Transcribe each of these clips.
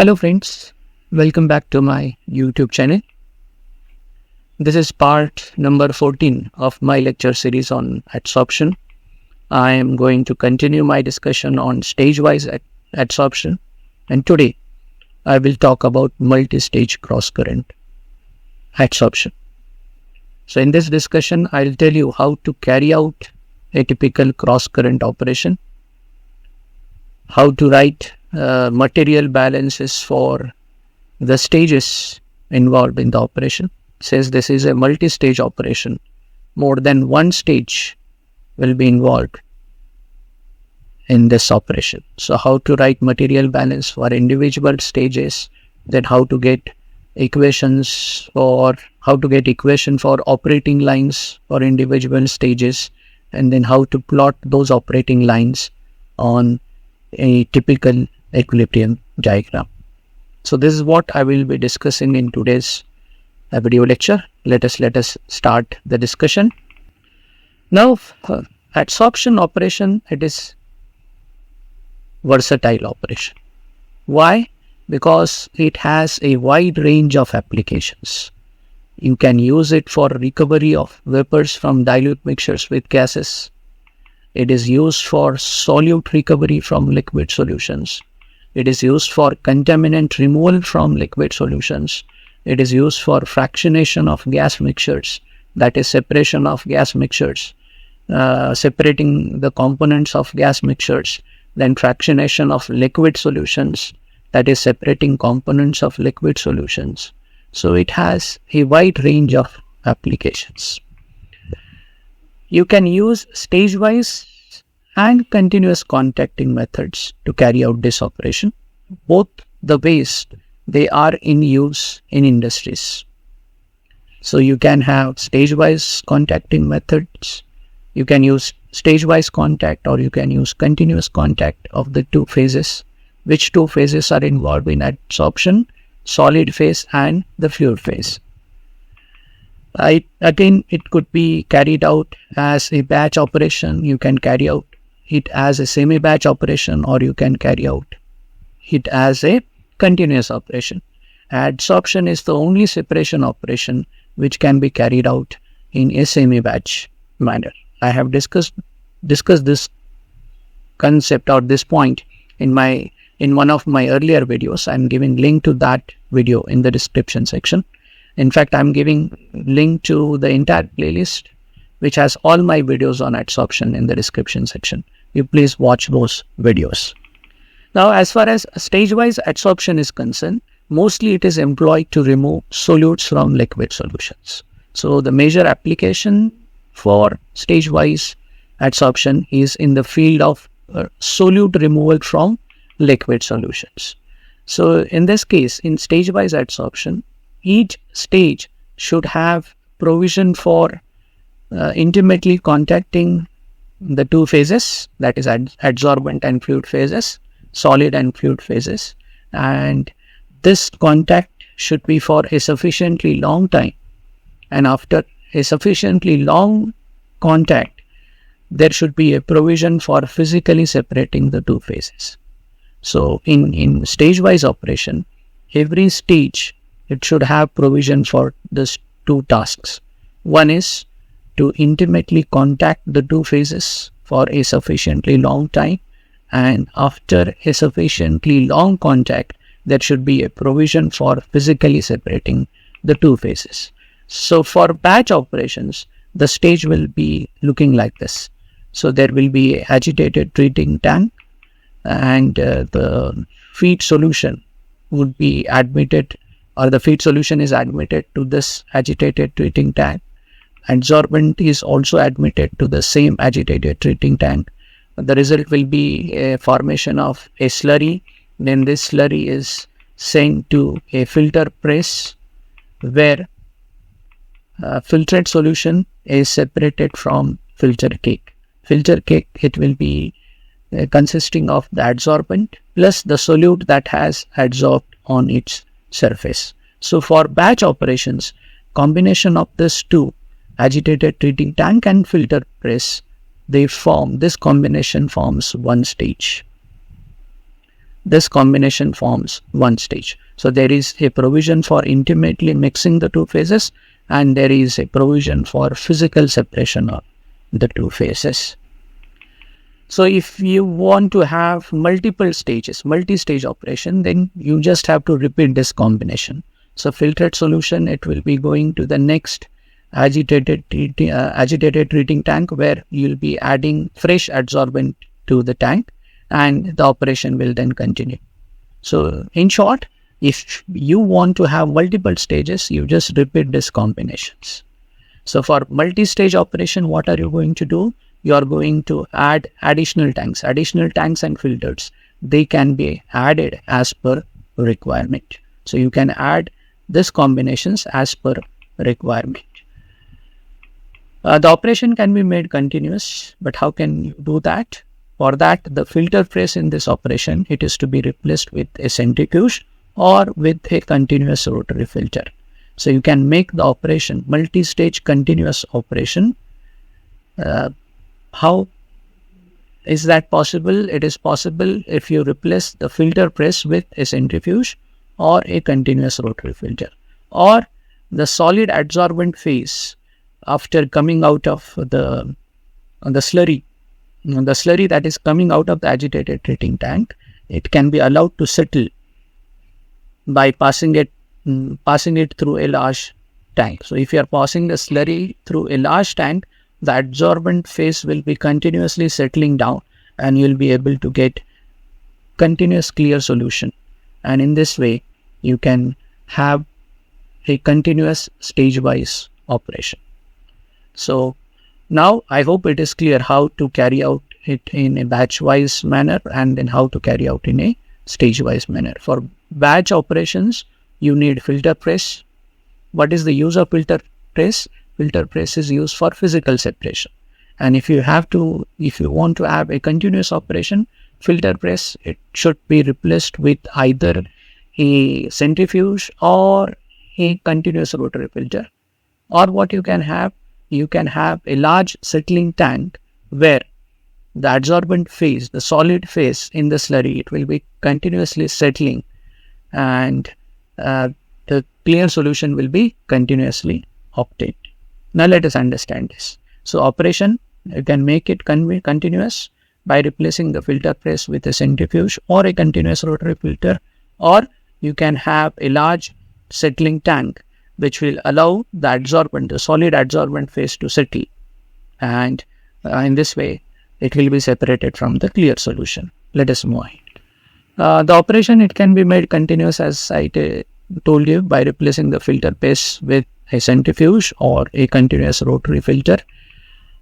Hello friends, welcome back to my YouTube channel. This is part number 14 of my lecture series on adsorption. I am going to continue my discussion on stage-wise adsorption, and today I will talk about multi-stage cross-current adsorption. So in this discussion, I will tell you how to carry out a typical cross-current operation, how to write material balances for the stages involved in the operation. Since this is a multi-stage operation, more than one stage will be involved in this operation. So how to write material balance for individual stages, then how to get equations for operating lines for individual stages, and then how to plot those operating lines on a typical equilibrium diagram. So this is what I will be discussing in today's video lecture. Let us start the discussion. Now, adsorption operation, it is versatile operation. Why? Because it has a wide range of applications. You can use it for recovery of vapors from dilute mixtures with gases. It is used for solute recovery from liquid solutions. It is used for contaminant removal from liquid solutions. It is used for fractionation of gas mixtures, that is separation of gas mixtures, separating the components of gas mixtures, then fractionation of liquid solutions, that is separating components of liquid solutions. So it has a wide range of applications. You can use stage-wise and continuous contacting methods to carry out this operation. Both the ways they are in use in industries. So you can have stage-wise contacting methods. You can use stage-wise contact, or you can use continuous contact of the two phases. Which two phases are involved in adsorption? Solid phase and the fluid phase. Again, it could be carried out as a batch operation. You can carry out it as a semi-batch operation, or you can carry out it as a continuous operation. Adsorption is the only separation operation which can be carried out in a semi-batch manner. I have discussed this concept or this point in one of my earlier videos. I am giving link to that video in the description section. In fact, I am giving link to the entire playlist which has all my videos on adsorption in the description section. You please watch those videos. Now, as far as stage-wise adsorption is concerned, mostly it is employed to remove solutes from liquid solutions. So the major application for stage-wise adsorption is in the field of solute removal from liquid solutions. So in this case, in stage-wise adsorption, each stage should have provision for intimately contacting the two phases, that is adsorbent and fluid phases, solid and fluid phases, and this contact should be for a sufficiently long time, and after a sufficiently long contact there should be a provision for physically separating the two phases. So in stage-wise operation, every stage it should have provision for these two tasks. One is to intimately contact the two phases for a sufficiently long time, and after a sufficiently long contact there should be a provision for physically separating the two phases. So for batch operations, the stage will be looking like this. So there will be an agitated treating tank, and the feed solution would be admitted, or the feed solution is admitted to this agitated treating tank. Adsorbent is also admitted to the same agitated treating tank. The result will be a formation of a slurry. Then this slurry is sent to a filter press where filtrate solution is separated from filter cake. Filter cake, it will be consisting of the adsorbent plus the solute that has adsorbed on its surface. So for batch operations, combination of these two, agitated treating tank and filter press, this combination forms one stage. this combination forms one stage. So there is a provision for intimately mixing the two phases, and there is a provision for physical separation of the two phases. So if you want to have multiple stages, multi-stage operation, then you just have to repeat this combination. So filtered solution, it will be going to the next agitated treating tank, where you'll be adding fresh adsorbent to the tank, and the operation will then continue. So in short, if you want to have multiple stages, you just repeat these combinations. So for multi-stage operation, what are you going to do? You are going to add additional tanks and filters. They can be added as per requirement. So you can add these combinations as per requirement. The operation can be made continuous, but how can you do that? For that, the filter press in this operation, it is to be replaced with a centrifuge or with a continuous rotary filter. So you can make the operation multi-stage continuous operation. How is that possible? It is possible if you replace the filter press with a centrifuge or a continuous rotary filter, or the solid adsorbent phase after coming out of the slurry. The slurry that is coming out of the agitated treating tank, it can be allowed to settle by passing it through a large tank. So if you are passing the slurry through a large tank, the adsorbent phase will be continuously settling down, and you will be able to get continuous clear solution. And in this way, you can have a continuous stage-wise operation. So now I hope it is clear how to carry out it in a batch-wise manner, and then how to carry out in a stage-wise manner. For batch operations, you need filter press. What is the use of filter press? Filter press is used for physical separation. And if you want to have a continuous operation, filter press, it should be replaced with either a centrifuge or a continuous rotary filter. Or what you can have a large settling tank where the adsorbent phase, the solid phase in the slurry, it will be continuously settling, and the clear solution will be continuously obtained. Now let us understand this. So operation, you can make it continuous by replacing the filter press with a centrifuge or a continuous rotary filter, or you can have a large settling tank which will allow the solid adsorbent phase to settle, and in this way it will be separated from the clear solution. Let us move on. The operation, it can be made continuous, as I told you, by replacing the filter press with a centrifuge or a continuous rotary filter,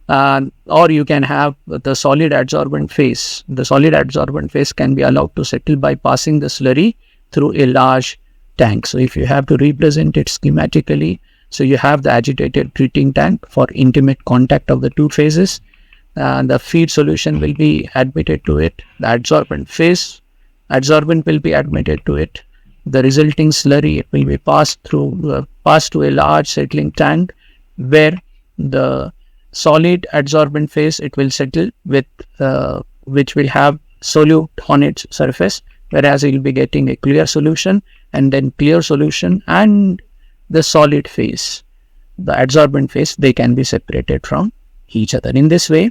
or you can have the solid adsorbent phase. The solid adsorbent phase can be allowed to settle by passing the slurry through a large tank. So if you have to represent it schematically, so you have the agitated treating tank for intimate contact of the two phases. The feed solution will be admitted to it. The adsorbent will be admitted to it. The resulting slurry, it will be passed to a large settling tank, where the solid adsorbent phase, it will settle with which will have solute on its surface, whereas you will be getting a clear solution, and then clear solution and the solid phase, the adsorbent phase, they can be separated from each other. In this way,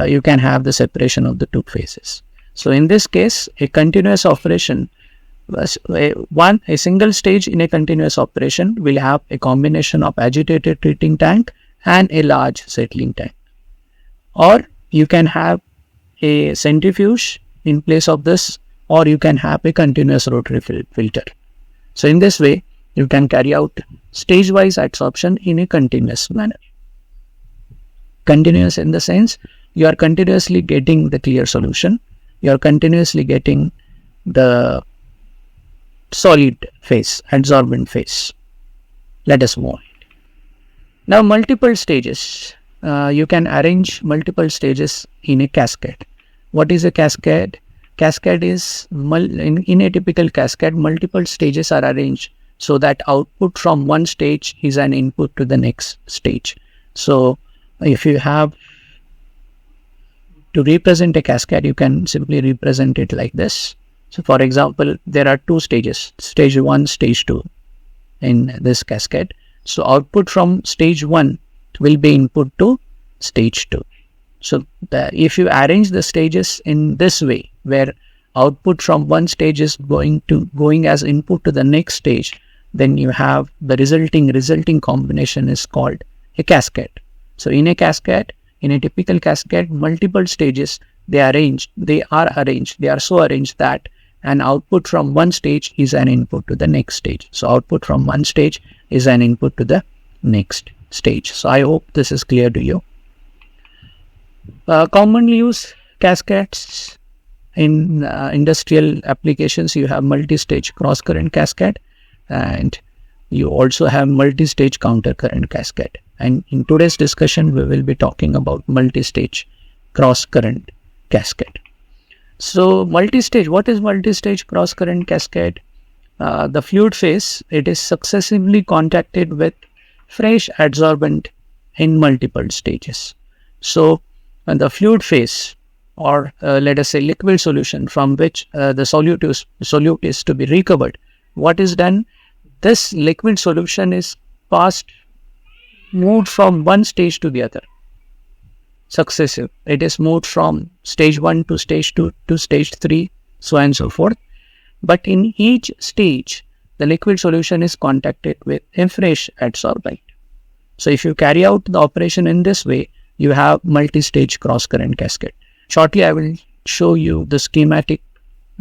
you can have the separation of the two phases. So in this case, a continuous operation, a single stage in a continuous operation will have a combination of agitated treating tank and a large settling tank. Or you can have a centrifuge in place of this, or you can have a continuous rotary filter. So in this way, you can carry out stage-wise adsorption in a continuous manner. Continuous in the sense, you are continuously getting the clear solution, you are continuously getting the solid phase, adsorbent phase. Let us move on. Now multiple stages. You can arrange multiple stages in a cascade. What is a cascade? Cascade is, in a typical cascade, multiple stages are arranged so that output from one stage is an input to the next stage. So if you have to represent a cascade, you can simply represent it like this. So for example, there are two stages, stage 1, stage 2 in this cascade. So output from stage 1 will be input to stage 2. So if you arrange the stages in this way, where output from one stage is going as input to the next stage, then you have the resulting combination is called a cascade. So in a cascade, in a typical cascade, multiple stages, they are so arranged that an output from one stage is an input to the next stage. So output from one stage is an input to the next stage. So I hope this is clear to you. Commonly used cascades in industrial applications, you have multi-stage cross-current cascade, and you also have multi-stage counter-current cascade. And in today's discussion, we will be talking about multi-stage cross-current cascade. So multi-stage, what is multi-stage cross-current cascade? The fluid phase, it is successively contacted with fresh adsorbent in multiple stages. So the fluid phase, or let us say liquid solution from which the solute is to be recovered, what is done? This liquid solution is moved from one stage to the other. Successive. It is moved from stage 1 to stage 2 to stage 3, so on and so forth. But in each stage, the liquid solution is contacted with a fresh adsorbent. So if you carry out the operation in this way, you have multi-stage cross-current cascade. Shortly, I will show you the schematic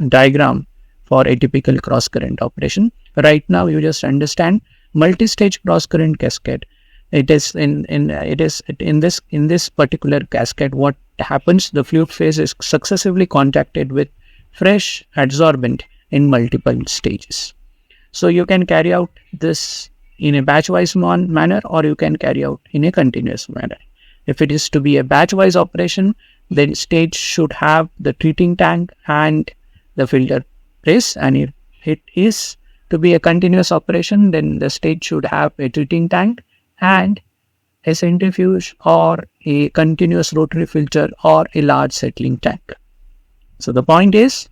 diagram for a typical cross-current operation. Right now, you just understand multi-stage cross-current cascade. It is in this particular cascade, what happens? The fluid phase is successively contacted with fresh adsorbent in multiple stages. So you can carry out this in a batch-wise manner, or you can carry out in a continuous manner. If it is to be a batch-wise operation, then stage should have the treating tank and the filter press, and if it is to be a continuous operation, then the stage should have a treating tank and a centrifuge or a continuous rotary filter or a large settling tank. So the point is,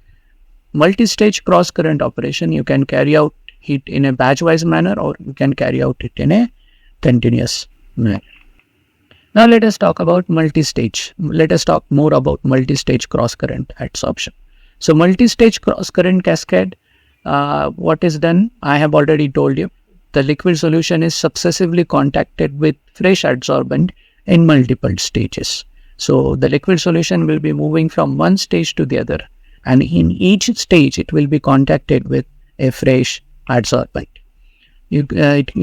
multi-stage cross-current operation, you can carry out it in a batch-wise manner, or you can carry out it in a continuous manner. Now let us talk about multi-stage. Let us talk more about multi-stage cross-current adsorption. So multi-stage cross-current cascade, what is done? I have already told you. The liquid solution is successively contacted with fresh adsorbent in multiple stages. So the liquid solution will be moving from one stage to the other, and in each stage it will be contacted with a fresh adsorbent. You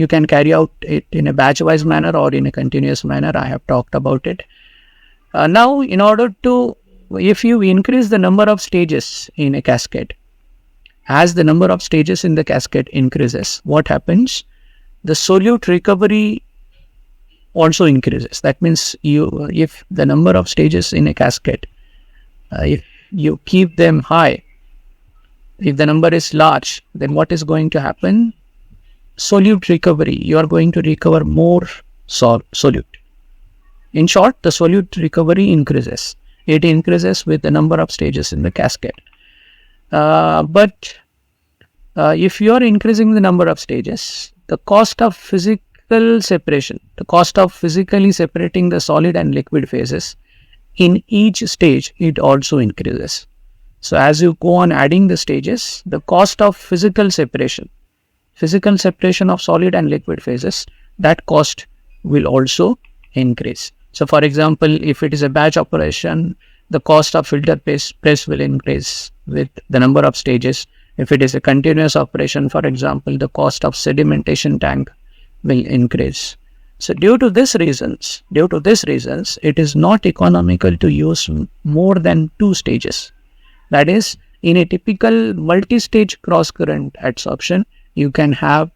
can carry out it in a batch-wise manner or in a continuous manner. I have talked about it. Now, in order to, if you increase the number of stages in a cascade, as the number of stages in the cascade increases, what happens? The solute recovery also increases. That means if the number of stages in a cascade, if you keep them high, if the number is large, then what is going to happen? Solute recovery. You are going to recover more solute. In short, the solute recovery increases. It increases with the number of stages in the cascade. But if you are increasing the number of stages, the cost of physical separation, the cost of physically separating the solid and liquid phases in each stage, it also increases. So as you go on adding the stages, the cost of physical separation of solid and liquid phases, that cost will also increase. So for example, if it is a batch operation, the cost of filter press will increase with the number of stages. If it is a continuous operation, for example, the cost of sedimentation tank will increase. So due to these reasons, it is not economical to use more than 2 stages. That is, in a typical multi-stage cross-current adsorption, you can have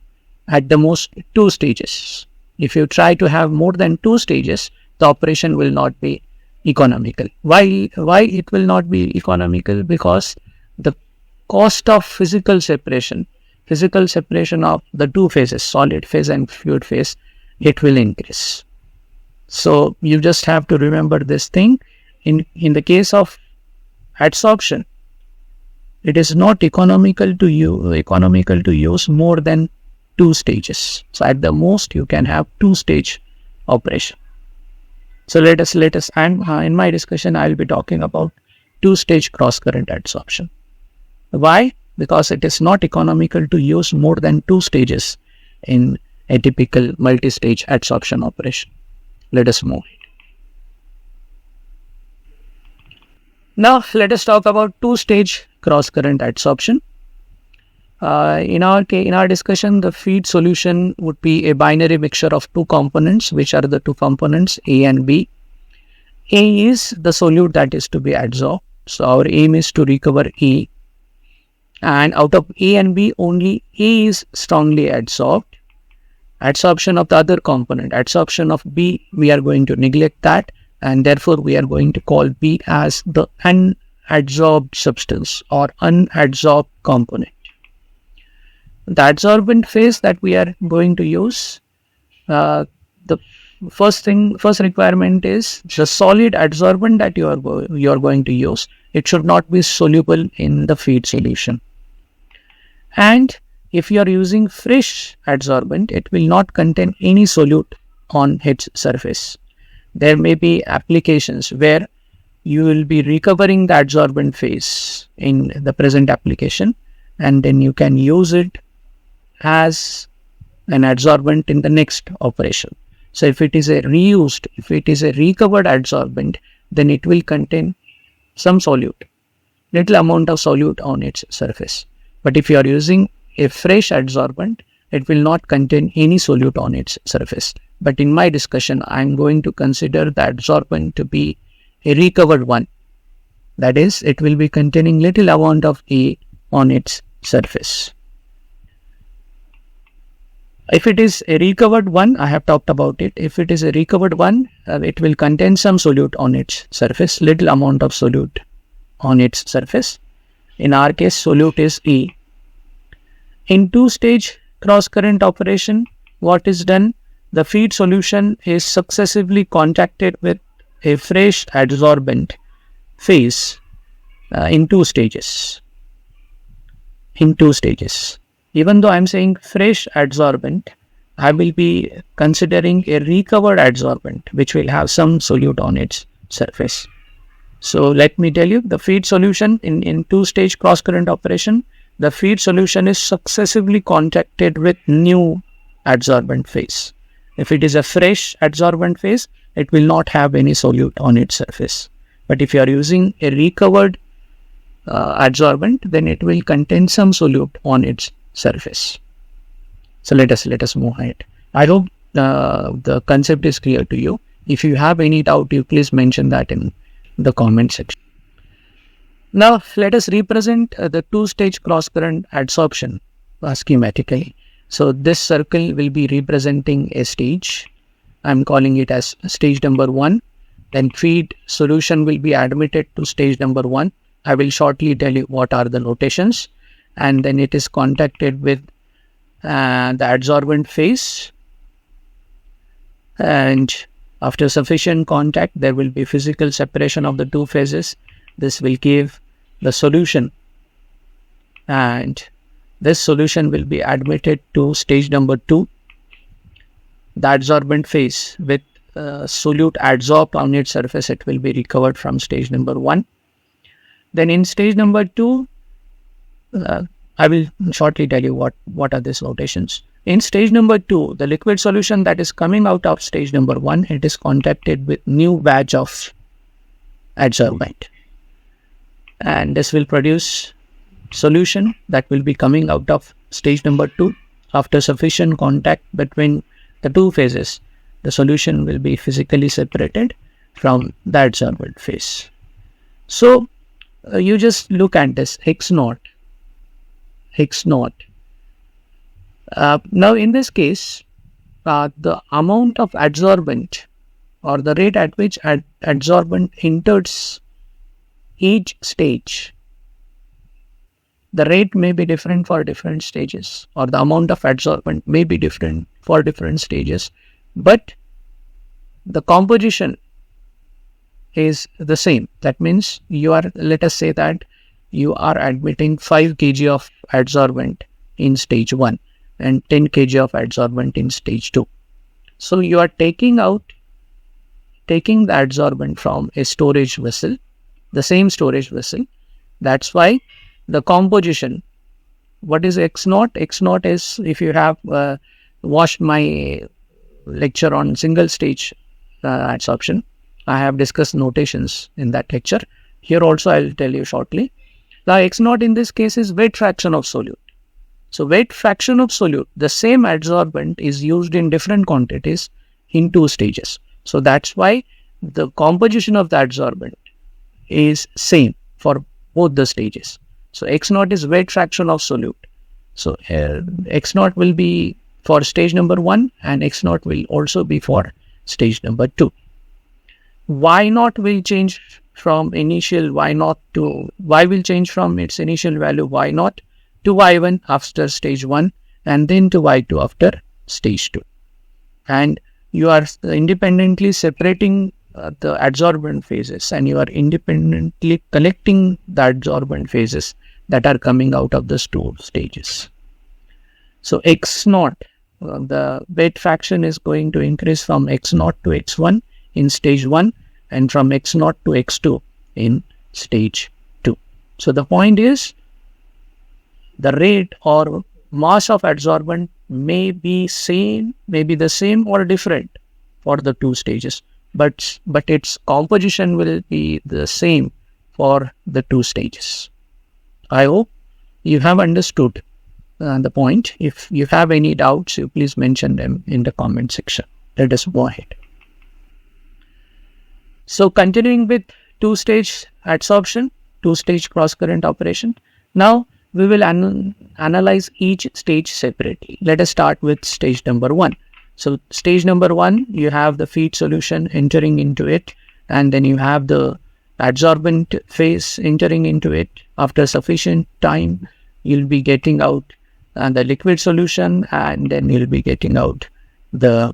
at the most 2 stages. If you try to have more than 2 stages, the operation will not be economical. Why it will not be economical? Because the cost of physical separation of the 2 phases, solid phase and fluid phase, it will increase. So you just have to remember this thing. In the case of adsorption, it is not economical to use more than 2 stages. So at the most you can have 2-stage operation. So let us and in my discussion I will be talking about 2-stage cross-current adsorption. Why? Because it is not economical to use more than 2 stages in a typical multi-stage adsorption operation. Let us move. Now let us talk about 2-stage cross-current adsorption. In our discussion, the feed solution would be a binary mixture of 2 components, which are the 2 components A and B. A is the solute that is to be adsorbed. So our aim is to recover A, and out of A and B, only A is strongly adsorbed. Adsorption of the other component, adsorption of B, we are going to neglect that, and therefore we are going to call B as the unadsorbed substance or unadsorbed component. The adsorbent phase that we are going to use, the first requirement is the solid adsorbent that you are going to use. It should not be soluble in the feed solution. And if you are using fresh adsorbent, it will not contain any solute on its surface. There may be applications where you will be recovering the adsorbent phase in the present application, and then you can use it as an adsorbent in the next operation. So if it is a recovered adsorbent, then it will contain some solute, little amount of solute on its surface. But if you are using a fresh adsorbent, it will not contain any solute on its surface. But in my discussion, I am going to consider the adsorbent to be a recovered one. That is, it will be containing little amount of A on its surface. If it is a recovered one, I have talked about it. If it is a recovered one, it will contain some solute on its surface, little amount of solute on its surface. In our case, solute is E. In 2-stage cross-current operation, what is done? The feed solution is successively contacted with a fresh adsorbent phase in 2 stages. Even though I am saying fresh adsorbent, I will be considering a recovered adsorbent which will have some solute on its surface. So let me tell you, the feed solution in 2-stage cross-current operation, the feed solution is successively contacted with new adsorbent phase. If it is a fresh adsorbent phase, it will not have any solute on its surface. But if you are using a recovered adsorbent, then it will contain some solute on its surface. So let us move ahead. I hope the concept is clear to you. If you have any doubt, you please mention that in the comment section. Now let us represent the 2-stage cross-current adsorption schematically. So this circle will be representing a stage. I am calling it as stage number 1. Then feed solution will be admitted to stage number 1. I will shortly tell you what are the notations. And then it is contacted with the adsorbent phase. And after sufficient contact, there will be physical separation of the 2 phases. This will give the solution. And this solution will be admitted to stage number 2. The adsorbent phase with solute adsorbed on its surface, it will be recovered from stage number 1. Then in stage number 2, I will shortly tell you what are these notations. In stage number 2, the liquid solution that is coming out of stage number 1, it is contacted with new batch of adsorbent. And this will produce solution that will be coming out of stage number 2. After sufficient contact between the 2 phases, the solution will be physically separated from the adsorbent phase. So you just look at this X naught. Now in this case, the amount of adsorbent or the rate at which adsorbent enters each stage, the rate may be different for different stages, or the amount of adsorbent may be different for different stages, but the composition is the same. That means you are, let us say that you are admitting 5 kg of adsorbent in stage 1 and 10 kg of adsorbent in stage 2. So you are taking the adsorbent from a storage vessel, the same storage vessel. That's why the composition, what is X naught? X naught is, if you have watched my lecture on single stage adsorption, I have discussed notations in that lecture. Here also I will tell you shortly. Now X naught in this case is weight fraction of solute. So weight fraction of solute, the same adsorbent is used in different quantities in 2 stages. So that's why the composition of the adsorbent is same for both the stages. So X naught is weight fraction of solute. So X naught will be for stage number 1 and X naught will also be for stage number 2. Y naught will change from initial Y naught to Y will change from its initial value Y naught to Y1 after stage 1 and then to Y2 after stage 2. And you are independently separating the adsorbent phases, and you are independently collecting the adsorbent phases that are coming out of the 2 stages. So X naught, the weight fraction is going to increase from X naught to X1 in stage 1 and from X naught to X2 in stage 2. So the point is, the rate or mass of adsorbent may be the same or different for the 2 stages, but its composition will be the same for the 2 stages. I hope you have understood the point. If you have any doubts, you please mention them in the comment section. Let us go ahead. So continuing with 2-stage adsorption, 2-stage cross-current operation. Now we will analyze each stage separately. Let us start with stage number 1. So stage number 1, you have the feed solution entering into it, and then you have the adsorbent phase entering into it. After sufficient time, you'll be getting out the liquid solution, and then you'll be getting out the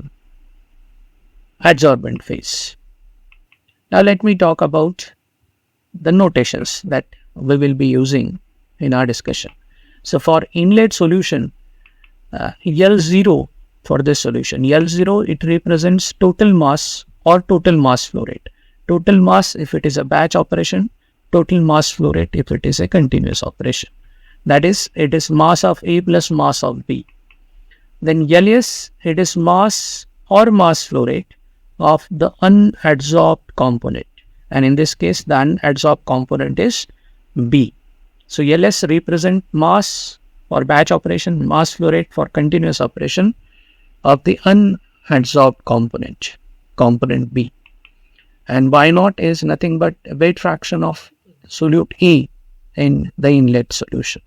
adsorbent phase. Now let me talk about the notations that we will be using in our discussion. So for inlet solution, L0 for this solution, L0, it represents total mass or total mass flow rate. Total mass if it is a batch operation, total mass flow rate if it is a continuous operation. That is, it is mass of A plus mass of B. Then LS, it is mass or mass flow rate of the unadsorbed component, and in this case the unadsorbed component is B. So LS represent mass for batch operation, mass flow rate for continuous operation of the unadsorbed component B. And Y naught is nothing but weight fraction of solute A in the inlet solution.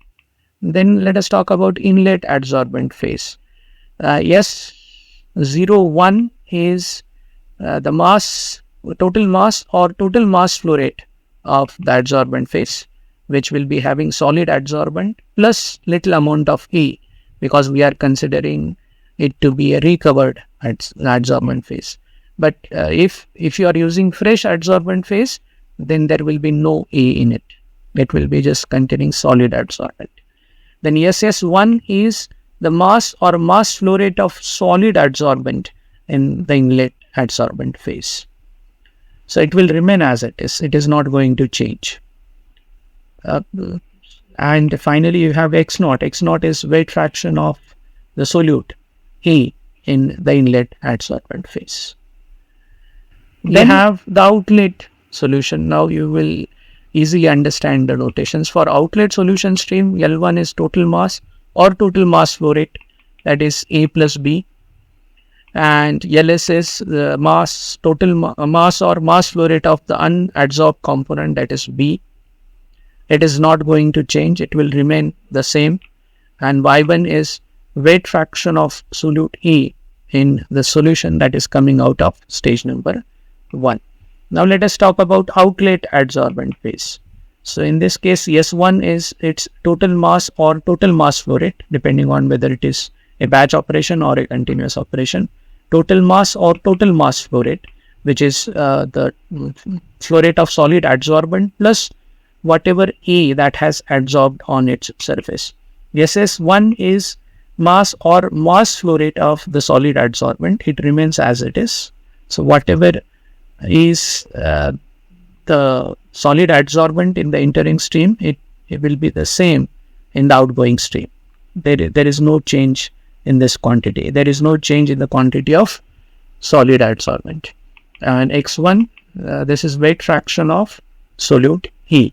Then let us talk about inlet adsorbent phase. S01 is the mass, total mass or total mass flow rate of the adsorbent phase, which will be having solid adsorbent plus little amount of A, because we are considering it to be a recovered adsorbent phase. But if you are using fresh adsorbent phase, then there will be no A in it. It will be just containing solid adsorbent. Then SS1 is the mass or mass flow rate of solid adsorbent in the inlet adsorbent phase. So it will remain as it is. It is not going to change. And finally you have X naught. X naught is weight fraction of the solute A in the inlet adsorbent phase. Then you have the outlet solution. Now you will easily understand the notations. For outlet solution stream, L1 is total mass or total mass flow rate, that is A plus B, and LS is the mass, total mass or mass flow rate of the unadsorbed component, that is B. It is not going to change, it will remain the same. And Y1 is weight fraction of solute A in the solution that is coming out of stage number 1. Now let us talk about outlet adsorbent phase. So in this case, S1 is its total mass or total mass flow rate, depending on whether it is a batch operation or a continuous operation. Total mass or total mass flow rate, which is the flow rate of solid adsorbent plus whatever A that has adsorbed on its surface. SS1 is mass or mass flow rate of the solid adsorbent. It remains as it is. So whatever is the solid adsorbent in the entering stream, it will be the same in the outgoing stream. There is no change in this quantity. There is no change in the quantity of solid adsorbent. And X1, this is weight fraction of solute E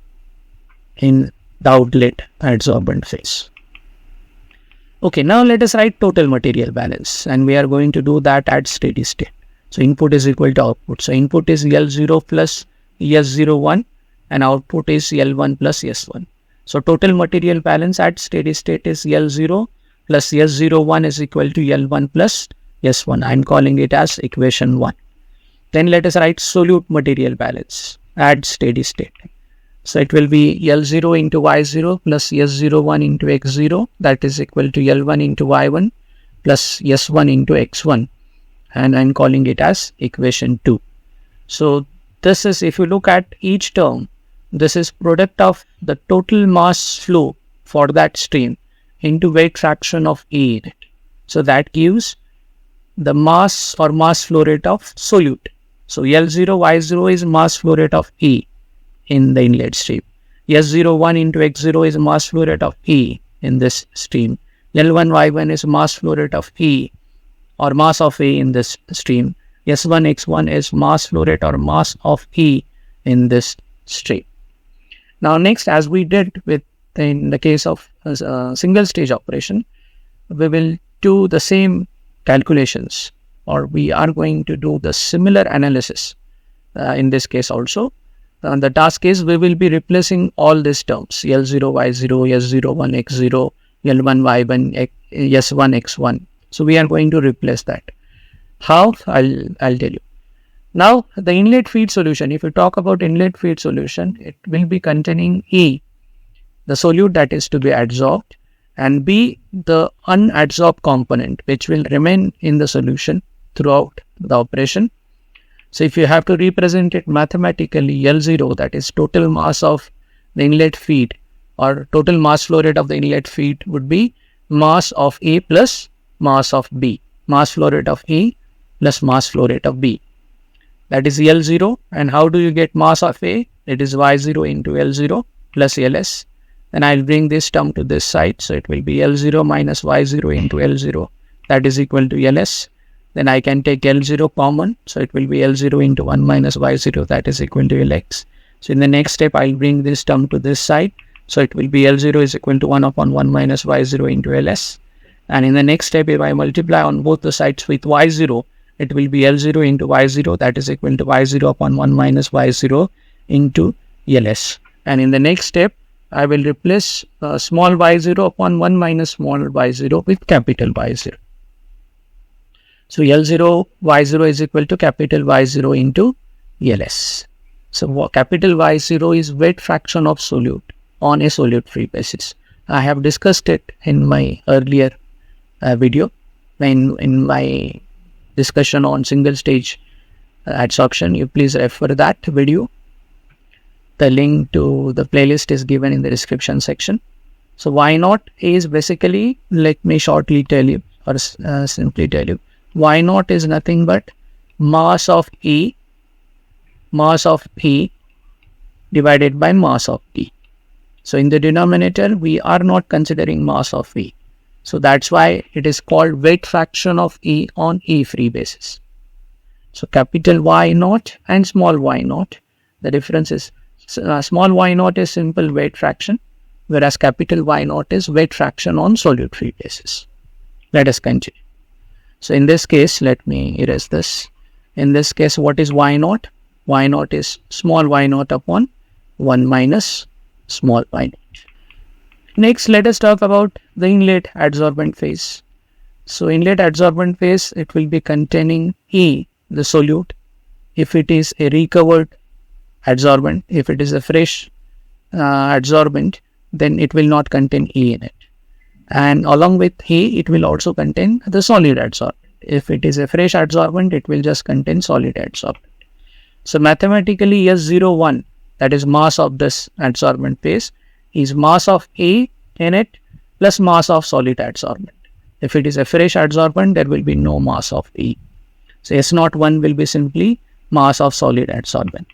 in the outlet adsorbent phase. Okay, now let us write total material balance, and we are going to do that at steady state. So input is equal to output. So input is L0 plus S01 and output is L1 plus S1. So total material balance at steady state is L0 plus S01 is equal to L1 plus S1. I am calling it as equation 1. Then let us write solute material balance at steady state. So it will be L0 into Y0 plus S01 into X0, that is equal to L1 into Y1 plus S1 into X1, and I am calling it as equation 2. So this is, if you look at each term, this is product of the total mass flow for that stream into weight fraction of E in it. So that gives the mass or mass flow rate of solute. So L0 Y0 is mass flow rate of E in the inlet stream. S01 into X0 is mass flow rate of E in this stream. L1 Y1 is mass flow rate of E or mass of E in this stream. S1 X1 is mass flow rate or mass of E in this stream. Now next, as we did with in the case of single stage operation, we will do the same calculations, or we are going to do the similar analysis in this case also. The task is we will be replacing all these terms L0 Y0, S01 X0, L1 Y1, S1 X1. So we are going to replace that. How? I'll tell you. Now the inlet feed solution, if you talk about inlet feed solution, it will be containing E, the solute that is to be adsorbed, and B, the unadsorbed component which will remain in the solution throughout the operation. So if you have to represent it mathematically, L0, that is total mass of the inlet feed or total mass flow rate of the inlet feed, would be mass of A plus mass of B, mass flow rate of A plus mass flow rate of B. That is L0. And how do you get mass of A? It is Y0 into L0 plus LS. Then I'll bring this term to this side. So it will be L0 minus Y0 into L0. That is equal to LS. Then I can take L0 common. So it will be L0 into 1 minus Y0. That is equal to LX. So in the next step, I'll bring this term to this side. So it will be L0 is equal to 1 upon 1 minus Y0 into LS. And in the next step, if I multiply on both the sides with Y0, it will be L0 into Y0. That is equal to Y0 upon 1 minus Y0 into LS. And in the next step, I will replace small y0 upon 1 minus small y0 with capital Y0. So L0 Y0 is equal to capital Y0 into LS. So capital Y0 is weight fraction of solute on a solute free basis. I have discussed it in my earlier video, in my discussion on single stage adsorption. You please refer that video. The link to the playlist is given in the description section. So Y naught is basically, let me shortly tell you or simply tell you, Y naught is nothing but mass of E divided by mass of E. So in the denominator, we are not considering mass of E. So that's why it is called weight fraction of E on E free basis. So capital Y naught and small y naught, the difference is small y naught is simple weight fraction, whereas capital Y naught is weight fraction on solute free basis. Let us continue. So in this case, let me erase this. In this case, what is Y naught? Y naught is small y naught upon 1 minus small y naught. Next, let us talk about the inlet adsorbent phase. So inlet adsorbent phase, it will be containing E, the solute. If it is a recovered adsorbent, if it is a fresh adsorbent, then it will not contain E in it. And along with E, it will also contain the solid adsorbent. If it is a fresh adsorbent, it will just contain solid adsorbent. So mathematically, S01 that is mass of this adsorbent phase, is mass of A in it plus mass of solid adsorbent. If it is a fresh adsorbent, there will be no mass of A. So S01 will be simply mass of solid adsorbent.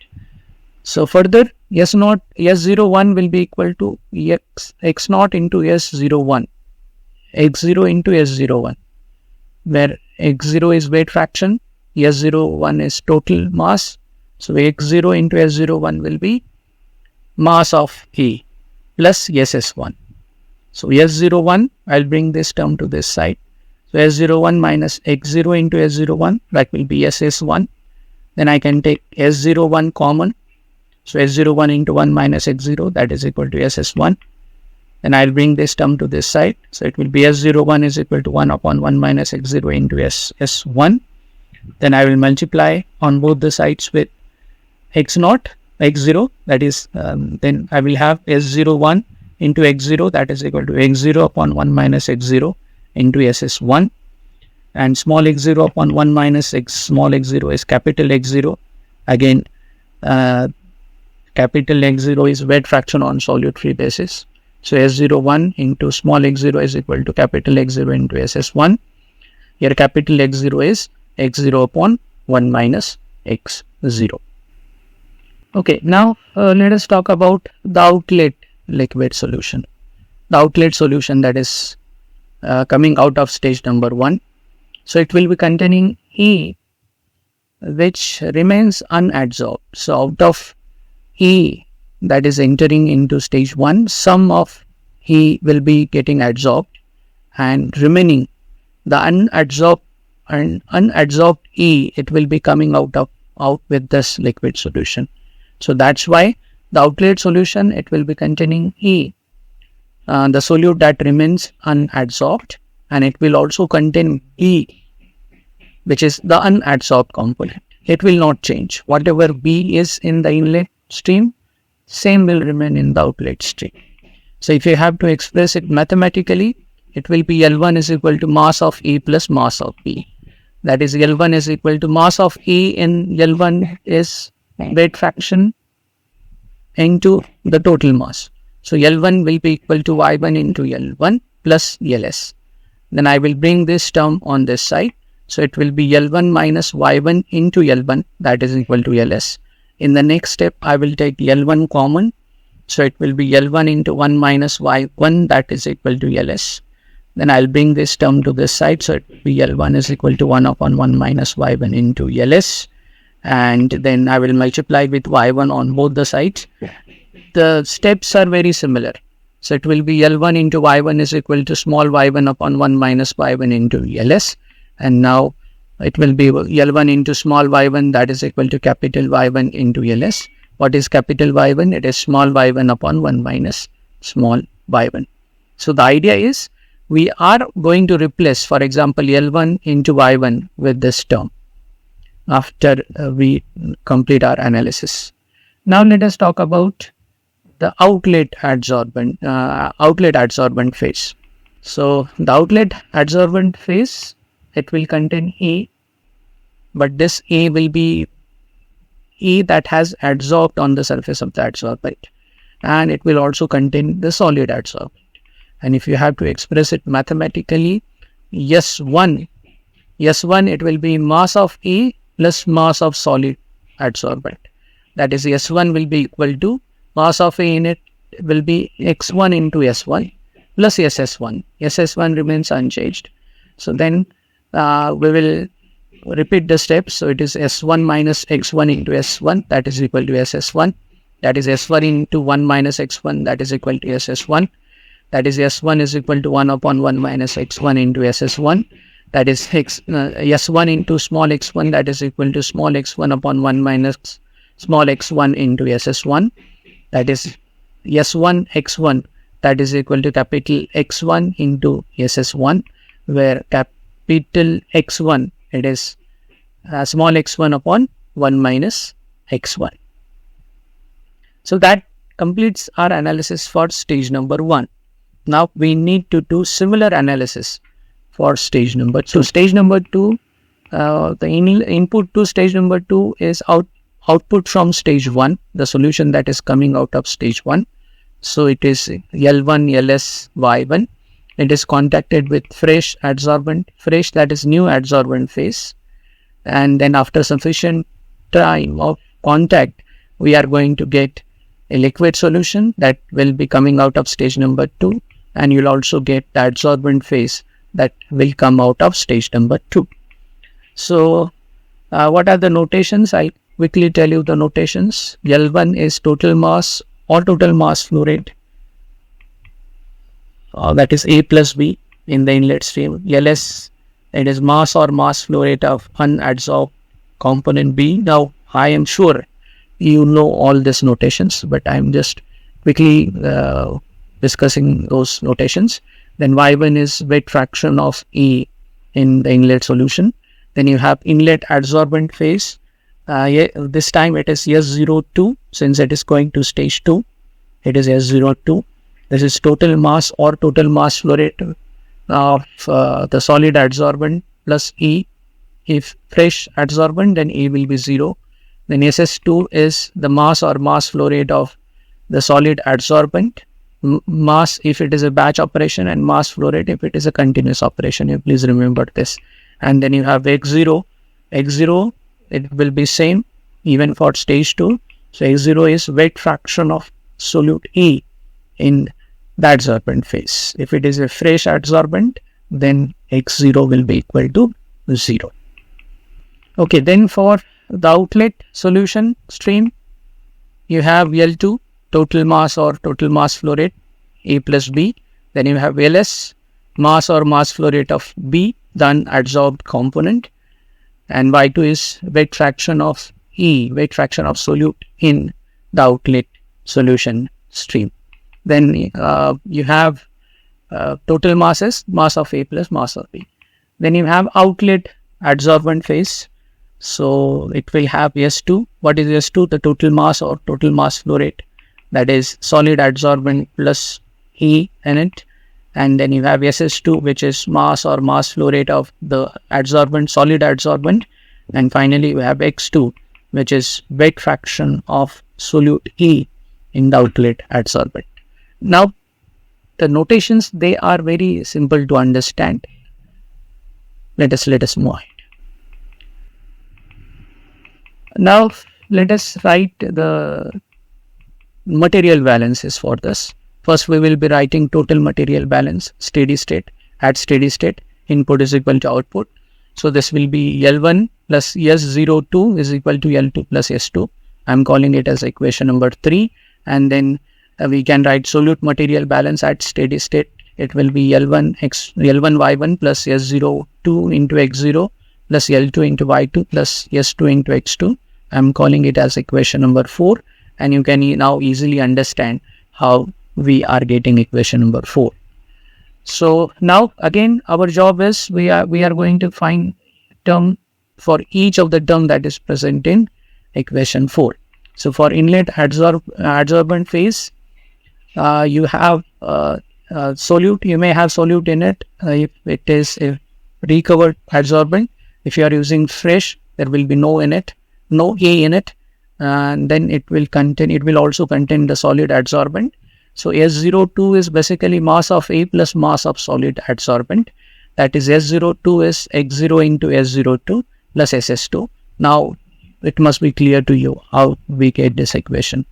So further, S01 will be equal to X0 into S01, X0 into S01, where X0 is weight fraction, S01 is total mass. So X0 into S01 will be mass of A plus SS1. So S01, I'll bring this term to this side. So S01 minus X0 into S01, that will be SS1. Then I can take S01 common. So S01 into 1 minus X0, that is equal to SS1. Then I'll bring this term to this side. So it will be S01 is equal to 1 upon 1 minus X0 into SS1. Then I will multiply on both the sides with X0, X0, that is, then I will have S01 into X0, that is equal to X0 upon 1 minus X0 into SS1. And small x0 upon 1 minus small x0 is capital X0. Again, capital X0 is weight fraction on solute free basis. So S01 into small x0 is equal to capital X0 into SS1. Here capital X0 is X0 upon 1 minus X0. Okay, now let us talk about the outlet liquid solution. The outlet solution that is coming out of stage number 1. So it will be containing E which remains unadsorbed. So out of E that is entering into stage 1, some of E will be getting adsorbed, and remaining the unadsorbed E, it will be coming out with this liquid solution. So that's why the outlet solution, it will be containing E, the solute that remains unadsorbed, and it will also contain B, which is the unadsorbed component. It will not change. Whatever B is in the inlet stream, same will remain in the outlet stream. So if you have to express it mathematically, it will be L1 is equal to mass of E plus mass of B. That is, L1 is equal to mass of E in L1 is weight fraction into the total mass. So L1 will be equal to Y1 into L1 plus LS. Then I will bring this term on this side. So it will be L1 minus Y1 into L1, that is equal to LS. In the next step, I will take L1 common. So it will be L1 into 1 minus Y1, that is equal to LS. Then I'll bring this term to this side. So it will be L1 is equal to 1 upon 1 minus Y1 into LS. And then I will multiply with Y1 on both the sides. The steps are very similar. So it will be L1 into Y1 is equal to small y1 upon 1 minus y1 into LS. And now it will be L1 into small y1, that is equal to capital Y1 into LS. What is capital Y1? It is small y1 upon 1 minus small y1. So the idea is we are going to replace, for example, L1 into Y1 with this term after we complete our analysis. Now let us talk about the outlet adsorbent phase. So the outlet adsorbent phase, it will contain E, but this E will be E that has adsorbed on the surface of the adsorbent, and it will also contain the solid adsorbent. And if you have to express it mathematically, S1 it will be mass of E plus mass of solid adsorbent. That is, S1 will be equal to mass of A in it will be X1 into S1 plus SS1. SS1 remains unchanged. So then we will repeat the steps. So it is S1 minus X1 into S1, that is equal to SS1. That is S1 into 1 minus X1, that is equal to SS1. That is S1 is equal to 1 upon 1 minus X1 into SS1. That is S1 into small x1, that is equal to small x1 upon 1 minus small x1 into SS1. That is S1 x1, that is equal to capital X1 into SS1, where capital X1, it is small x1 upon 1 minus x1. So that completes our analysis for stage number 1. Now we need to do similar analysis for stage number 2. Stage number 2, the input to stage number 2 is output from stage 1, the solution that is coming out of stage 1. So it is L1, LS, Y1. It is contacted with fresh adsorbent, fresh that is new adsorbent phase. And then after sufficient time of contact, we are going to get a liquid solution that will be coming out of stage number 2. And you'll also get the adsorbent phase that will come out of stage number 2. So what are the notations? I'll quickly tell you the notations. L1 is total mass or total mass flow rate. That is A plus B in the inlet stream. LS, it is mass or mass flow rate of unadsorbed component B. Now, I am sure you know all these notations, but I am just quickly discussing those notations. Then Y1 is weight fraction of E in the inlet solution. Then you have inlet adsorbent phase. This time it is S02, since it is going to stage 2. It is S02. This is total mass or total mass flow rate of the solid adsorbent plus E. If fresh adsorbent, then E will be 0. Then SS2 is the mass or mass flow rate of the solid adsorbent. Mass if it is a batch operation, and mass flow rate if it is a continuous operation. You please remember this. And then you have X0. X0, it will be same even for stage 2. So X0 is weight fraction of solute E in the adsorbent phase. If it is a fresh adsorbent, then X0 will be equal to 0. Okay, then for the outlet solution stream, you have L2, total mass or total mass flow rate, A plus B. Then you have LS, mass or mass flow rate of B, the unadsorbed component. And Y2 is weight fraction of E, weight fraction of solute in the outlet solution stream. Then you have total masses, mass of A plus mass of B. Then you have outlet adsorbent phase. So it will have S2. What is S2? The total mass or total mass flow rate. That is solid adsorbent plus E in it. And then you have SS2, which is mass or mass flow rate of the adsorbent, solid adsorbent. And finally, you have X2, which is weight fraction of solute E in the outlet adsorbent. Now, the notations, they are very simple to understand. Let us move ahead. Now, let us write the material balances for this. First, we will be writing total material balance, steady state. At steady state, input is equal to output. So, this will be L1 plus S02 is equal to L2 plus S2. I am calling it as equation number 3. And then we can write solute material balance at steady state. It will be L1 Y1 plus S02 into X0 plus L2 into Y2 plus S2 into X2. I am calling it as equation number 4. And you can now easily understand how we are getting equation number 4. So now again our job is we are going to find term for each of the term that is present in equation 4. So for inlet adsorbent phase, you have solute. You may have solute in it if it is a recovered adsorbent. If you are using fresh, there will be no A in it, and then it will also contain the solid adsorbent. So S02 is basically mass of A plus mass of solid adsorbent. That is S02 is X0 into S02 plus SS2. Now it must be clear to you how we get this equation.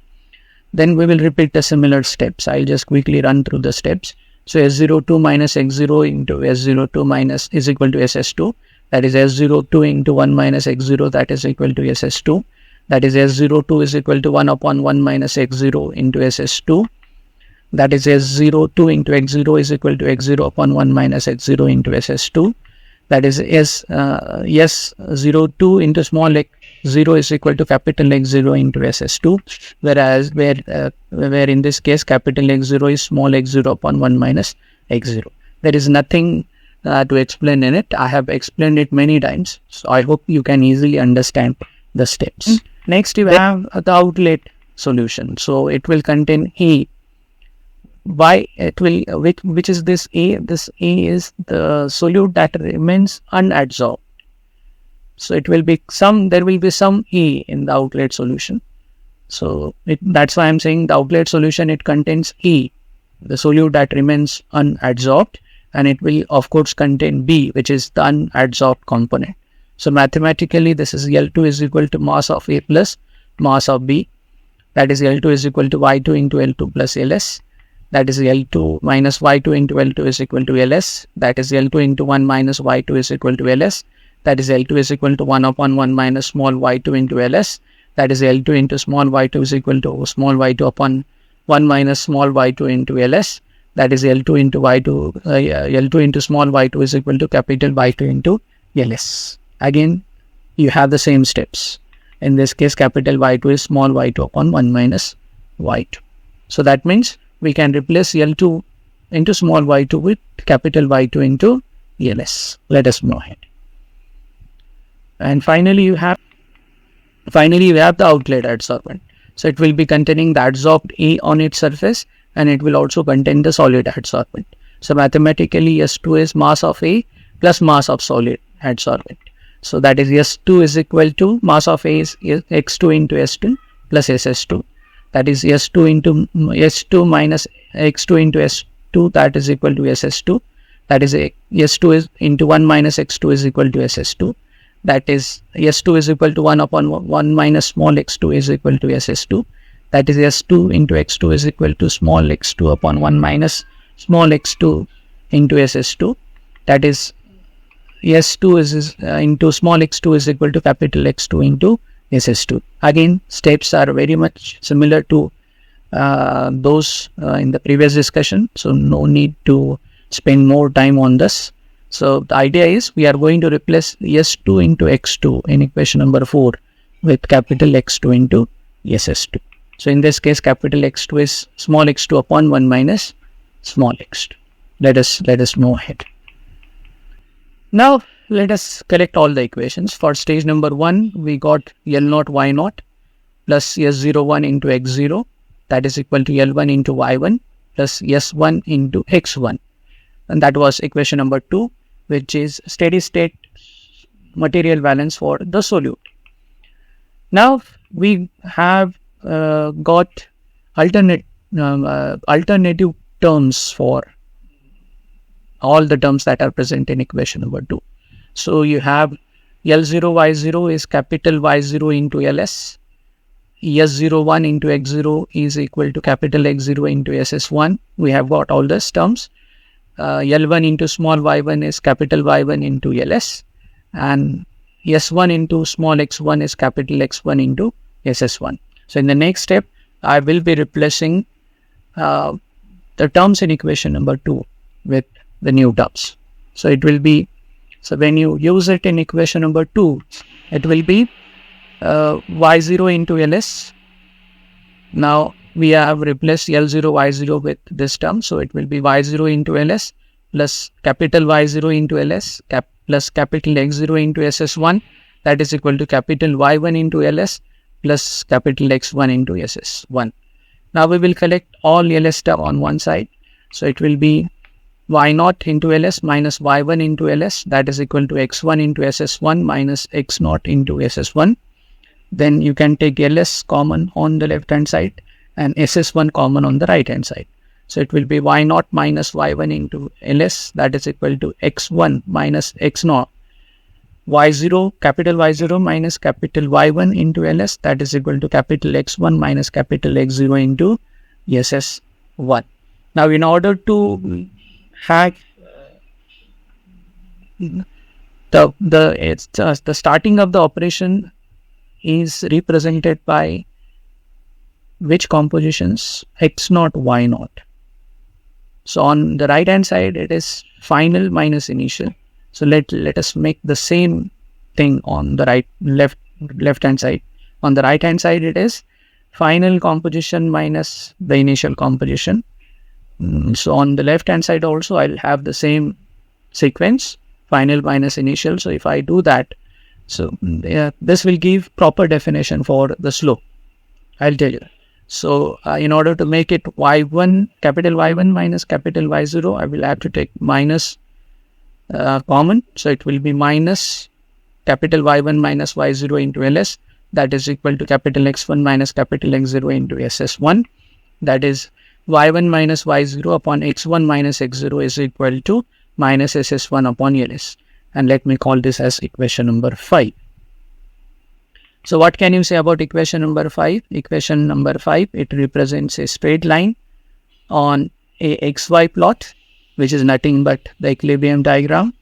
Then we will repeat the similar steps. I'll just quickly run through the steps. So S02 minus X0 into S02 minus is equal to SS2. That is S02 into 1 minus X0, that is equal to SS2. That is S02 is equal to 1 upon 1 minus X0 into SS2. That is S02 into X0 is equal to X0 upon 1 minus X0 into SS2. That is S02 into small x0 is equal to capital X0 into SS2. Whereas where in this case capital X0 is small x0 upon 1 minus X0. There is nothing to explain in it. I have explained it many times. So I hope you can easily understand the steps. Next you have the outlet solution. So it will contain A. Why it will, which is this A? This A is the solute that remains unadsorbed. So it will be there will be some E in the outlet solution. So that's why I'm saying the outlet solution, it contains E, the solute that remains unadsorbed, and it will of course contain B, which is the unadsorbed component. So mathematically, this is L2 is equal to mass of A plus mass of B. That is L2 is equal to Y2 into L2 plus LS. That is L2 minus Y2 into L2 is equal to LS. That is L2 into 1 minus Y2 is equal to LS. That is L2 is equal to 1 upon 1 minus small y2 into LS. That is L2 into small y2 is equal to small y2 upon 1 minus small y2 into LS. That is L2 into L2 into small y2 is equal to capital Y2 into LS. Again, you have the same steps. In this case, capital Y2 is small y2 upon 1 minus y2. So that means we can replace L2 into small y2 with capital Y2 into LS. Let us move ahead. And finally, you have the outlet adsorbent. So it will be containing the adsorbed A on its surface, and it will also contain the solid adsorbent. So mathematically, S2 is mass of A plus mass of solid adsorbent. So that is S2 is equal to mass of A is X2 into S2 plus SS2. That is S2 into S2 minus X2 into S2, that is equal to SS2. That is S2 is into 1 minus X2 is equal to SS2. That is S2 is equal to 1 upon 1 minus small x2 is equal to SS2. That is S2 into x2 is equal to small x2 upon 1 minus small x2 into SS2. That is S2 is into small x2 is equal to capital X2 into SS2. Again, steps are very much similar to those in the previous discussion. So no need to spend more time on this. So the idea is we are going to replace S2 into X2 in equation number 4 with capital X2 into SS2. So in this case, capital X2 is small x2 upon 1 minus small x2. Let us move ahead. Now let us collect all the equations. For stage number 1, we got L0 Y0 plus S01 into X0, that is equal to L1 into Y1 plus S1 into X1. And that was equation number 2, which is steady state material balance for the solute. Now we have got alternative terms for all the terms that are present in equation number 2. So you have L0 Y0 is capital Y0 into LS. S01 into X0 is equal to capital X0 into SS1. We have got all these terms. L1 into small y1 is capital Y1 into LS, and S1 into small x1 is capital X1 into SS1. So in the next step, I will be replacing the terms in equation number 2 with the new terms. So it will be, so when you use it in equation number 2, it will be Y0 into LS. Now we have replaced L0 Y0 with this term, so it will be Y0 into LS plus capital Y0 into LS plus capital X0 into SS1, that is equal to capital Y1 into LS plus capital X1 into SS1. Now we will collect all LS term on one side, so it will be Y0 into LS minus Y1 into LS, that is equal to X1 into SS1 minus X0 into SS1. Then you can take LS common on the left hand side and SS1 common on the right hand side. So it will be Y0 minus Y1 into LS, that is equal to X1 minus X0. Y0, capital Y0 minus capital Y1 into LS, that is equal to capital X1 minus capital X0 into SS1. Now in order to have the starting of the operation is represented by which compositions? X0, Y0. So on the right hand side, it is final minus initial. So let us make the same thing on the left hand side. On the right hand side, it is final composition minus the initial composition. So on the left hand side also, I'll have the same sequence, final minus initial. So if I do that, so this will give proper definition for the slope. I'll tell you. So in order to make it Y1, capital Y1 minus capital Y0, I will have to take minus common. So it will be minus capital Y1 minus Y0 into LS, that is equal to capital X1 minus capital X0 into SS1. That is Y1 minus Y0 upon X1 minus X0 is equal to minus SS1 upon LS. And let me call this as equation number 5. So what can you say about equation number 5? Equation number 5, it represents a straight line on a XY plot, which is nothing but the equilibrium diagram.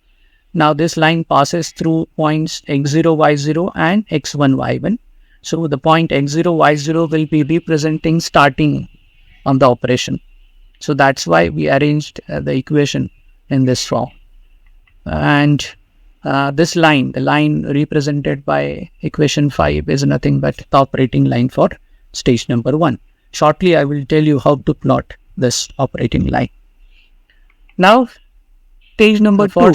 Now this line passes through points x0, y0 and x1, y1. So the point x0, y0 will be representing starting on the operation. So that's why we arranged the equation in this form. And this line, the line represented by equation 5 is nothing but the operating line for stage number 1. Shortly, I will tell you how to plot this operating line. Now, stage number 2.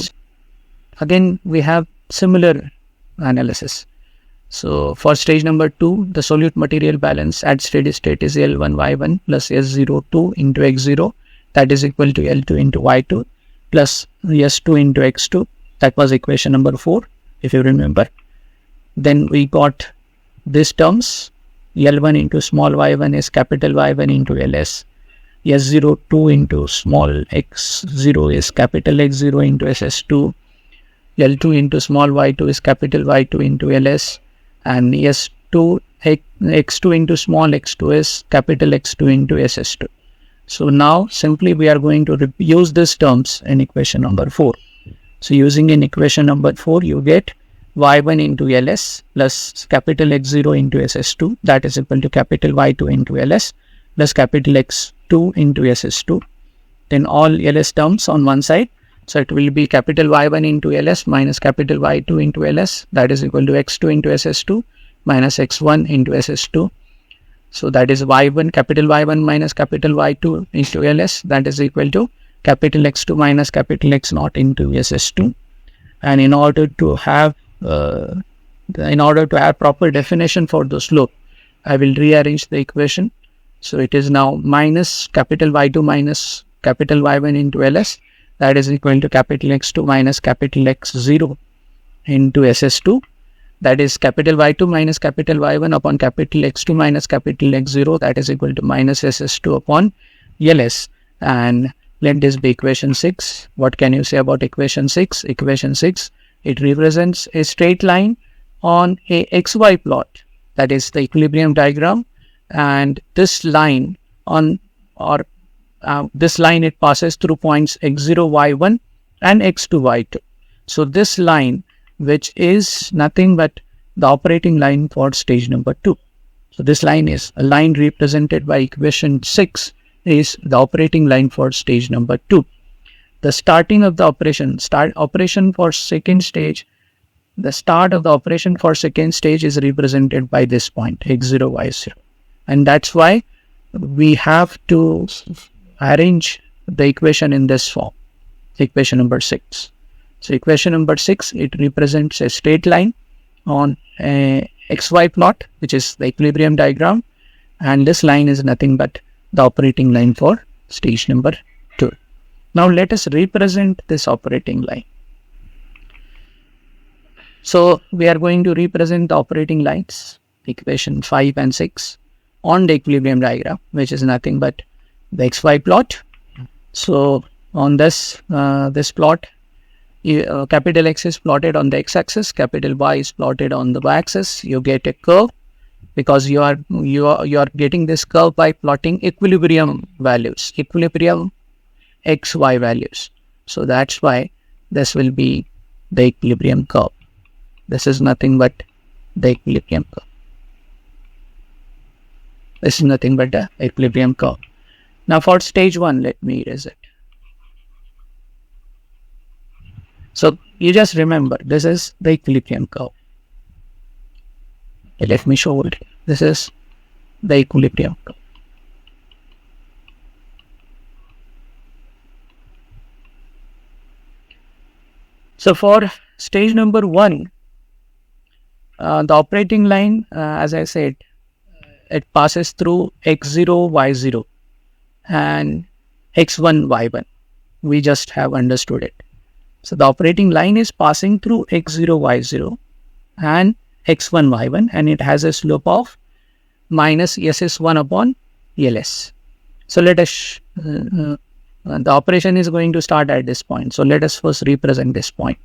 Again, we have similar analysis. So, for stage number 2, the solute material balance at steady state is L1Y1 plus S02 into X0, that is equal to L2 into Y2 plus S2 into X2. That was equation number 4, if you remember. Then we got these terms. L1 into small y1 is capital Y1 into LS. S02 into small x0 is capital X0 into SS2. L2 into small y2 is capital Y2 into LS. And S2 x2 into small x2 is capital X2 into SS2. So now simply we are going to use these terms in equation number 4. So using in equation number 4, you get y1 into LS plus capital X0 into SS2, that is equal to capital Y2 into LS plus capital X2 into SS2. Then all LS terms on one side. So it will be capital Y1 into LS minus capital Y2 into LS, that is equal to X2 into SS2 minus X1 into SS2. So that is Y1, capital Y1 minus capital Y2 into LS, that is equal to capital X2 minus capital X0 into SS2. And in order to have proper definition for the slope, I will rearrange the equation. So it is now minus capital Y2 minus capital Y1 into LS, that is equal to capital X2 minus capital X0 into SS2. That is capital Y2 minus capital Y1 upon capital X2 minus capital X0, that is equal to minus SS2 upon LS. And let this be equation 6. What can you say about equation 6? Equation 6, it represents a straight line on a XY plot, that is the equilibrium diagram. And this line it passes through points x0, y1 and x2, y2. So this line, which is nothing but the operating line for stage number 2. So this line is a line represented by equation 6 is the operating line for stage number 2. The starting of the operation for second stage, the start of the operation for second stage is represented by this point x0, y0. And that's why we have to arrange the equation in this form, equation number 6. So equation number 6, it represents a straight line on a XY plot, which is the equilibrium diagram. And this line is nothing but the operating line for stage number 2. Now let us represent this operating line. So we are going to represent the operating lines, equation 5 and 6, on the equilibrium diagram, which is nothing but the XY plot. So on this plot, capital X is plotted on the x-axis, capital Y is plotted on the y-axis. You get a curve because you are getting this curve by plotting equilibrium values, equilibrium XY values. So that's why this will be the equilibrium curve. This is nothing but the equilibrium curve. This is nothing but the equilibrium curve. Now for stage 1, let me erase it. So you just remember, this is the equilibrium curve. Okay, let me show it. This is the equilibrium curve. So for stage number 1, the operating line, as I said, it passes through x0, y0 and x1, y1. We just have understood it. So the operating line is passing through x0, y0 and x1 y1, and it has a slope of minus ss1 upon ls. So let us the operation is going to start at this point. So let us first represent this point.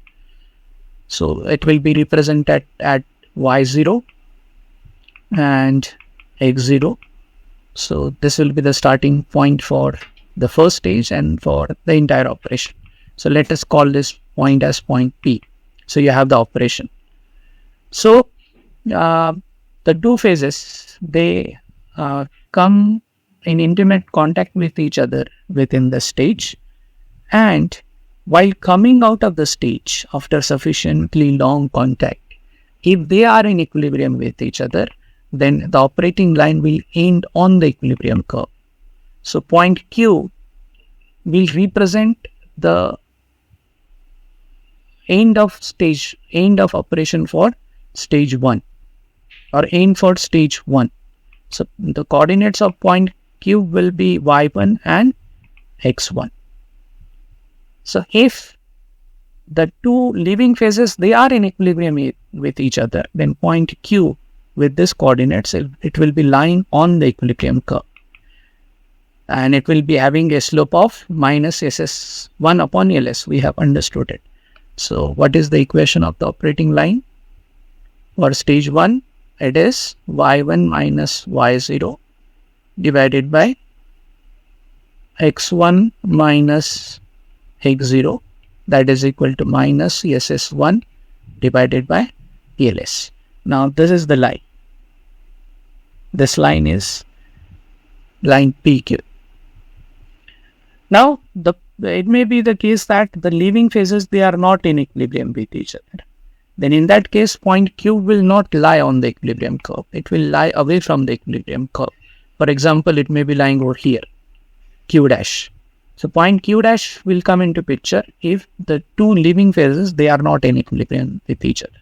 So it will be represented at y0 and x0. So this will be the starting point for the first stage and for the entire operation. So let us call this point as point P. So you have the operation. So the two phases, they come in intimate contact with each other within the stage, and while coming out of the stage after sufficiently long contact, if they are in equilibrium with each other, then the operating line will end on the equilibrium curve. So point Q will represent the end of operation for stage 1, or end for stage 1. So the coordinates of point Q will be y1 and x1. So if the two leaving phases, they are in equilibrium with each other, then point Q with this coordinates, it will be lying on the equilibrium curve, and it will be having a slope of minus ss1 upon ls. We have understood it. So what is the equation of the operating line? For stage 1, it is y1 minus y0 divided by x1 minus x0, that is equal to minus ss1 divided by ls. Now this is the line. This line is line PQ. Now it may be the case that the leaving phases, they are not in equilibrium with each other. Then in that case, point Q will not lie on the equilibrium curve. It will lie away from the equilibrium curve. For example, it may be lying over here, Q dash. So point Q dash will come into picture if the two leaving phases, they are not in equilibrium with each other.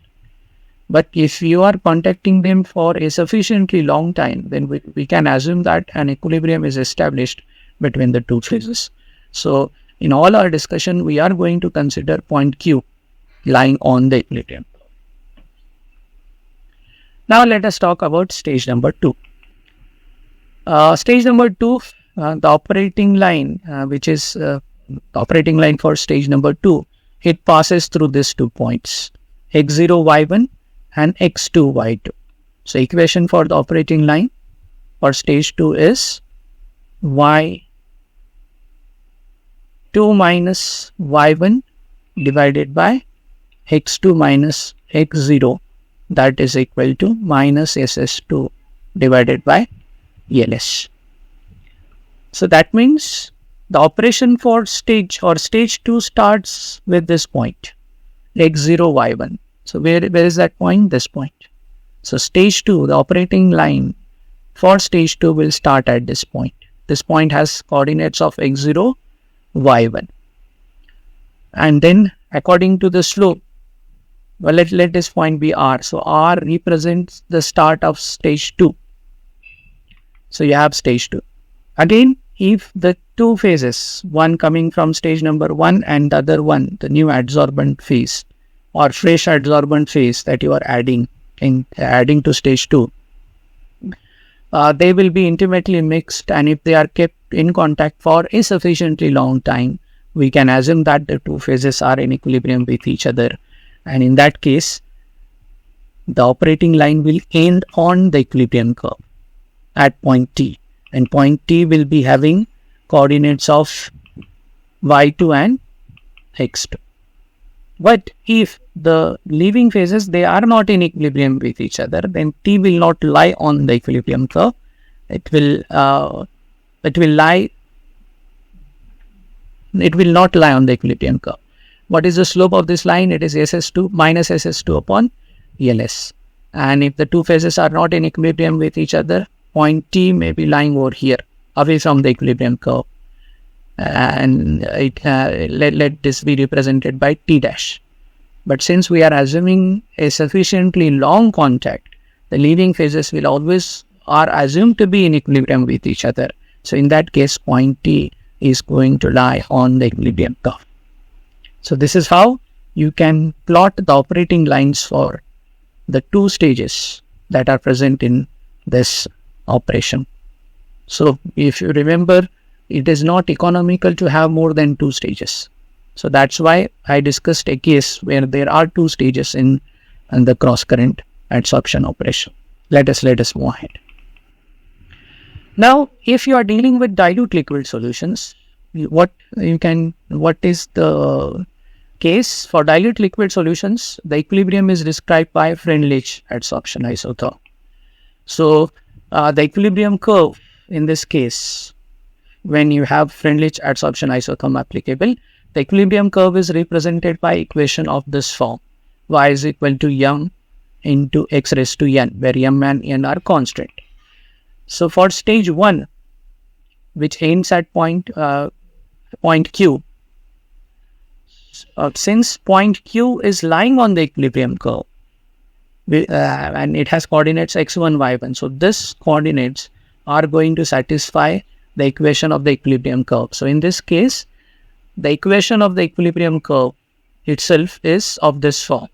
But if you are contacting them for a sufficiently long time, then we can assume that an equilibrium is established between the two phases. So in all our discussion, we are going to consider point Q lying on the equilibrium. Now let us talk about stage number 2. Stage number 2, the operating line, which is the operating line for stage number 2, it passes through these 2 points, x0 y1 and x2 y2. So equation for the operating line for stage 2 is y2 minus y1 divided by x2 minus x0, that is equal to minus ss2 divided by ls. So that means the operation for stage 2 starts with this point, x0 y1. So where is that point? This point. So stage 2, the operating line for stage 2 will start at this point. This point has coordinates of x0 y1, and then according to the slope, well, let this point be r. So r represents the start of stage 2. So you have stage 2. Again, if the two phases, one coming from stage number 1 and the other one, the new adsorbent phase or fresh adsorbent phase that you are adding to stage 2, they will be intimately mixed, and if they are kept in contact for a sufficiently long time, we can assume that the two phases are in equilibrium with each other, and in that case, the operating line will end on the equilibrium curve at point T, and point T will be having coordinates of y2 and x2. But if the leaving phases, they are not in equilibrium with each other, then T will not lie on the equilibrium curve. It will not lie on the equilibrium curve. What is the slope of this line? It is ss2 minus ss2 upon ls. And if the two phases are not in equilibrium with each other, point T may be lying over here, away from the equilibrium curve. And let this be represented by T dash. But since we are assuming a sufficiently long contact, the leaving phases will always are assumed to be in equilibrium with each other. So in that case, point T is going to lie on the equilibrium curve. So this is how you can plot the operating lines for the two stages that are present in this operation. So if you remember, it is not economical to have more than two stages. So that's why I discussed a case where there are two stages in the cross-current adsorption operation. Let us move ahead. Now, if you are dealing with dilute liquid solutions, what is the case for dilute liquid solutions? The equilibrium is described by Freundlich adsorption isotherm. So the equilibrium curve in this case, when you have Freundlich adsorption isotherm applicable, the equilibrium curve is represented by equation of this form: y is equal to m into x raised to n, where m and n are constant. So for stage 1, which aims at point Q, since point Q is lying on the equilibrium curve, and it has coordinates x1, y1, so this coordinates are going to satisfy the equation of the equilibrium curve. So in this case, the equation of the equilibrium curve itself is of this form: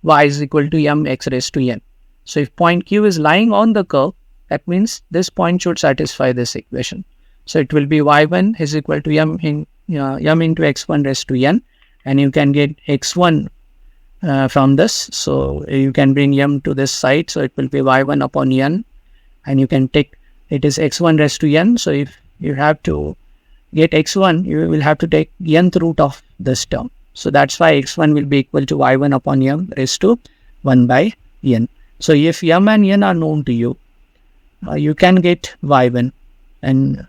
y is equal to m x raised to n. So if point Q is lying on the curve, that means this point should satisfy this equation. So it will be y1 is equal to m into x1 raised to n, and you can get x1 from this. So you can bring m to this side, so it will be y1 upon n, and you can take, it is x1 raised to n. So if you have to get x1, you will have to take nth root of this term. So that's why x1 will be equal to y1 upon m raised to 1 by n. So if m and n are known to you, you can get y1 and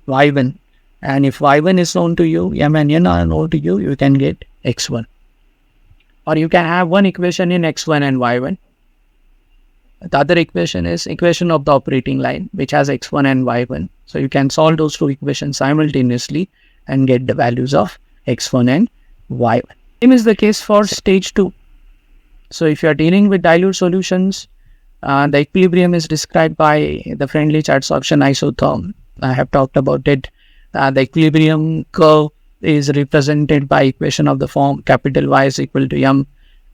y1, and if y1 is known to you, m and n are known to you, you can get x1. Or you can have one equation in x1 and y1. The other equation is equation of the operating line, which has x1 and y1. So you can solve those two equations simultaneously and get the values of x1 and y1. Same is the case for stage 2. So if you are dealing with dilute solutions, the equilibrium is described by the Freundlich adsorption isotherm. I have talked about it. The equilibrium curve is represented by equation of the form capital Y is equal to m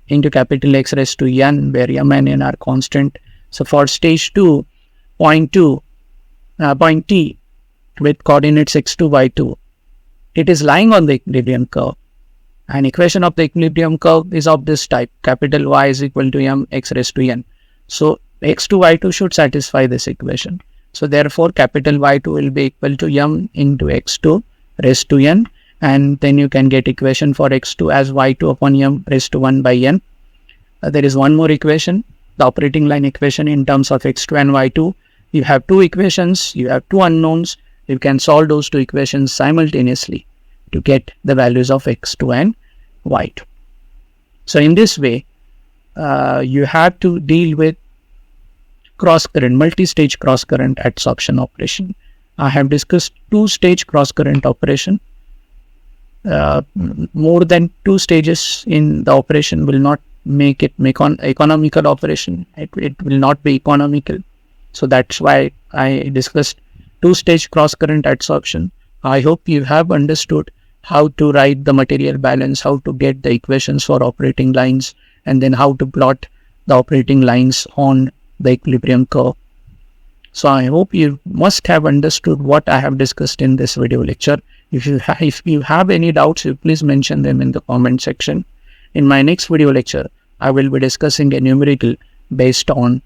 into capital X raised to n, where m and n are constant. So for stage 2, point T with coordinates x2, y2, it is lying on the equilibrium curve, and equation of the equilibrium curve is of this type: capital Y is equal to m x raised to n. So x2, y2 should satisfy this equation. So therefore capital Y2 will be equal to m into x2 raised to n, and then you can get equation for x2 as y2 upon m raised to 1 by n. There is one more equation, the operating line equation in terms of x2 and y2. You have two equations, you have two unknowns. You can solve those two equations simultaneously to get the values of x2 and y2. So in this way, you have to deal with cross-current, multi-stage cross-current adsorption operation. I have discussed two-stage cross-current operation. More than two stages in the operation will not make it economical operation. It will not be economical. So that's why I discussed two-stage cross-current adsorption. I hope you have understood how to write the material balance, how to get the equations for operating lines, and then how to plot the operating lines on the equilibrium curve. So I hope you must have understood what I have discussed in this video lecture. If you have any doubts, you please mention them in the comment section. In my next video lecture, I will be discussing a numerical based on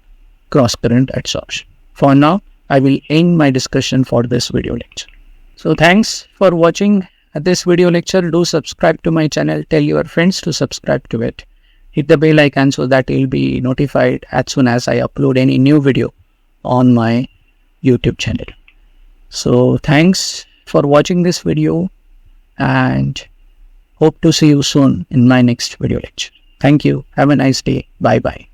cross-current adsorption. For now, I will end my discussion for this video lecture. So thanks for watching this video lecture. Do subscribe to my channel. Tell your friends to subscribe to it. Hit the bell icon so that you'll be notified as soon as I upload any new video on my YouTube channel. So thanks for watching this video, and hope to see you soon in my next video lecture. Thank you. Have a nice day. Bye bye.